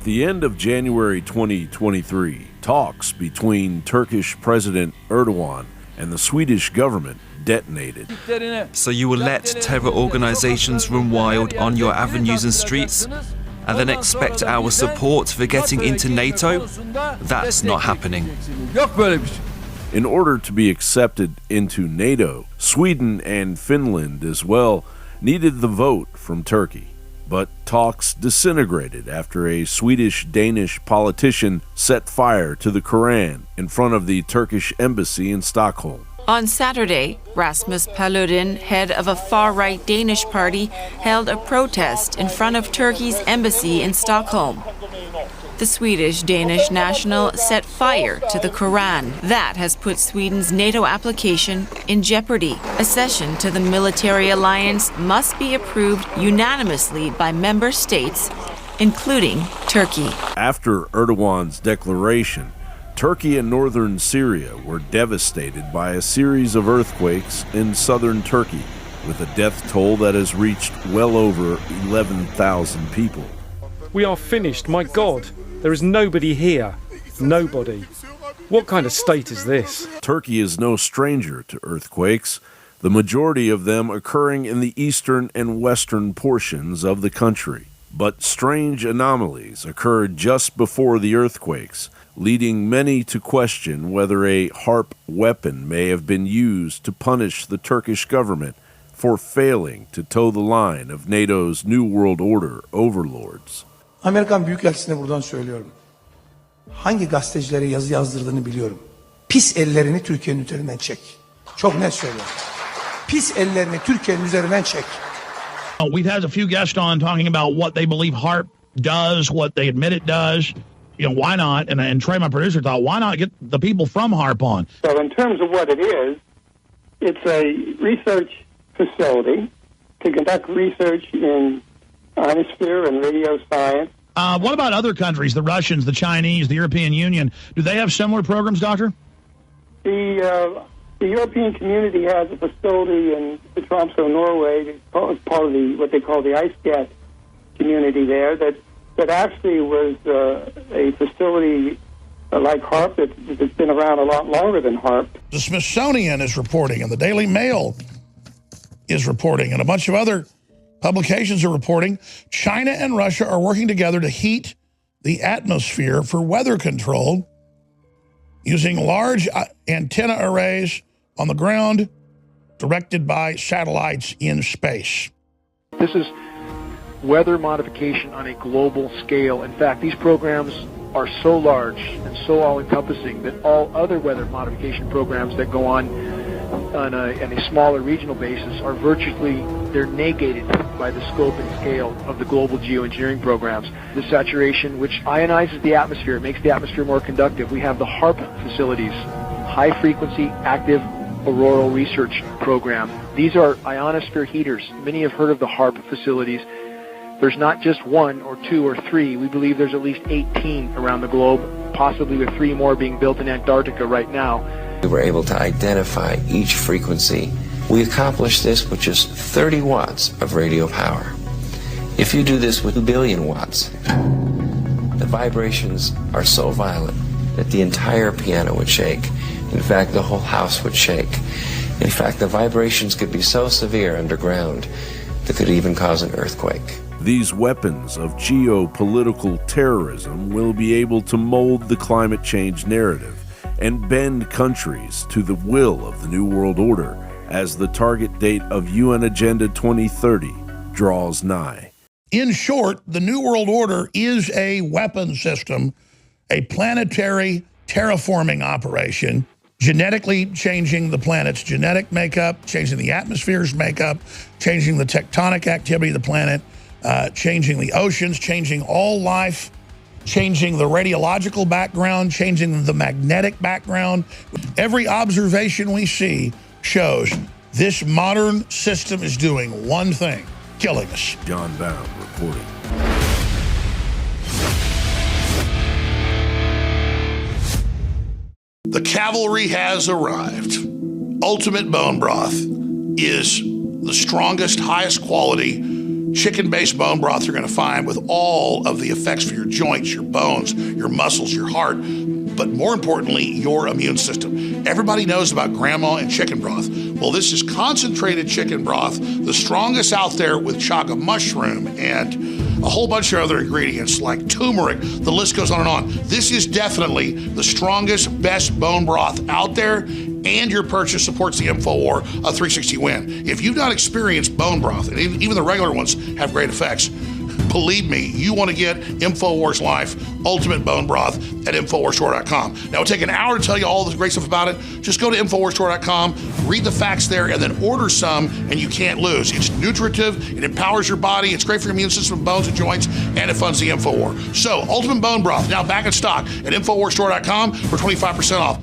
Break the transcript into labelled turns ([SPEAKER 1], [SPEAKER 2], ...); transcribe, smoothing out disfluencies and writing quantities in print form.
[SPEAKER 1] At the end of January 2023, talks between Turkish President Erdogan and the Swedish government detonated.
[SPEAKER 2] So you will let terror organizations run wild on your avenues and streets, and then expect our support for getting into NATO? That's not happening.
[SPEAKER 1] In order to be accepted into NATO, Sweden and Finland as well needed the vote from Turkey. But talks disintegrated after a Swedish-Danish politician set fire to the Quran in front of the Turkish embassy in Stockholm.
[SPEAKER 3] On Saturday, Rasmus Paludan, head of a far-right Danish party, held a protest in front of Turkey's embassy in Stockholm. The Swedish-Danish national set fire to the Quran. That has put Sweden's NATO application in jeopardy. Accession to the military alliance must be approved unanimously by member states, including Turkey.
[SPEAKER 1] After Erdogan's declaration, Turkey and northern Syria were devastated by a series of earthquakes in southern Turkey, with a death toll that has reached well over 11,000 people.
[SPEAKER 4] We are finished, my God. There is nobody here. Nobody. What kind of state is this?
[SPEAKER 1] Turkey is no stranger to earthquakes, the majority of them occurring in the eastern and western portions of the country. But strange anomalies occurred just before the earthquakes, leading many to question whether a Harp weapon may have been used to punish the Turkish government for failing to toe the line of NATO's New World Order overlords.
[SPEAKER 5] Amerikan Büyükelçisi'ne buradan söylüyorum. Hangi gazetecilere yazı yazdırdığını biliyorum. Pis ellerini Türkiye'nin üzerinden çek. Çok net söylüyorum. Pis ellerini Türkiye'nin üzerinden çek.
[SPEAKER 6] We've had a few guests on talking about what they believe Harp does, what they admit it does. You know, why not? And Trey, my producer, thought, why not get the people from Harp on?
[SPEAKER 7] So in terms of what it is, it's a research facility to conduct research in ionosphere and radio science.
[SPEAKER 6] What about other countries, the Russians, the Chinese, the European Union? Do they have similar programs, Doctor?
[SPEAKER 7] The European community has a facility in Tromsø, Norway, as part of what they call the ice gas community there, that actually was a facility like Harp that's been around a lot longer than Harp.
[SPEAKER 6] The Smithsonian is reporting, and the Daily Mail is reporting, and a bunch of other publications are reporting China and Russia are working together to heat the atmosphere for weather control using large antenna arrays on the ground directed by satellites in space.
[SPEAKER 8] This is weather modification on a global scale. In fact, these programs are so large and so all-encompassing that all other weather modification programs that go on a smaller regional basis are virtually, they're negated by the scope and scale of the global geoengineering programs. The saturation, which ionizes the atmosphere, makes the atmosphere more conductive. We have the Harp facilities, high-frequency active auroral research program. These are ionosphere heaters. Many have heard of the Harp facilities. There's not just one or two or three. We believe there's at least 18 around the globe, possibly with 3 more being built in Antarctica right now.
[SPEAKER 9] We were able to identify each frequency. We accomplished this with just 30 watts of radio power. If you do this with 1 billion watts, the vibrations are so violent that the entire piano would shake. In fact, the whole house would shake. In fact, the vibrations could be so severe underground that could even cause an earthquake.
[SPEAKER 1] These weapons of geopolitical terrorism will be able to mold the climate change narrative and bend countries to the will of the New World Order as the target date of UN Agenda 2030 draws nigh.
[SPEAKER 6] In short, the New World Order is a weapon system, a planetary terraforming operation, genetically changing the planet's genetic makeup, changing the atmosphere's makeup, changing the tectonic activity of the planet, changing the oceans, changing all life, changing the radiological background, changing the magnetic background. Every observation we see shows this modern system is doing one thing, killing us.
[SPEAKER 1] John Bound reporting.
[SPEAKER 6] The cavalry has arrived. Ultimate Bone Broth is the strongest, highest quality chicken-based bone broth you're going to find with all of the effects for your joints, your bones, your muscles, your heart, but more importantly, your immune system. Everybody knows about grandma and chicken broth. Well, this is concentrated chicken broth, the strongest out there with chaga mushroom and a whole bunch of other ingredients like turmeric. The list goes on and on. This is definitely the strongest, best bone broth out there, and your purchase supports the InfoWar 360 win. If you've not experienced bone broth, and even the regular ones have great effects, believe me, you want to get InfoWars Life Ultimate Bone Broth at InfoWarsStore.com. Now, it'll take an hour to tell you all the great stuff about it. Just go to InfoWarsStore.com, read the facts there, and then order some, and you can't lose. It's nutritive, it empowers your body, it's great for your immune system, bones, and joints, and it funds the InfoWar. So, Ultimate Bone Broth, now back in stock at InfoWarsStore.com for 25% off.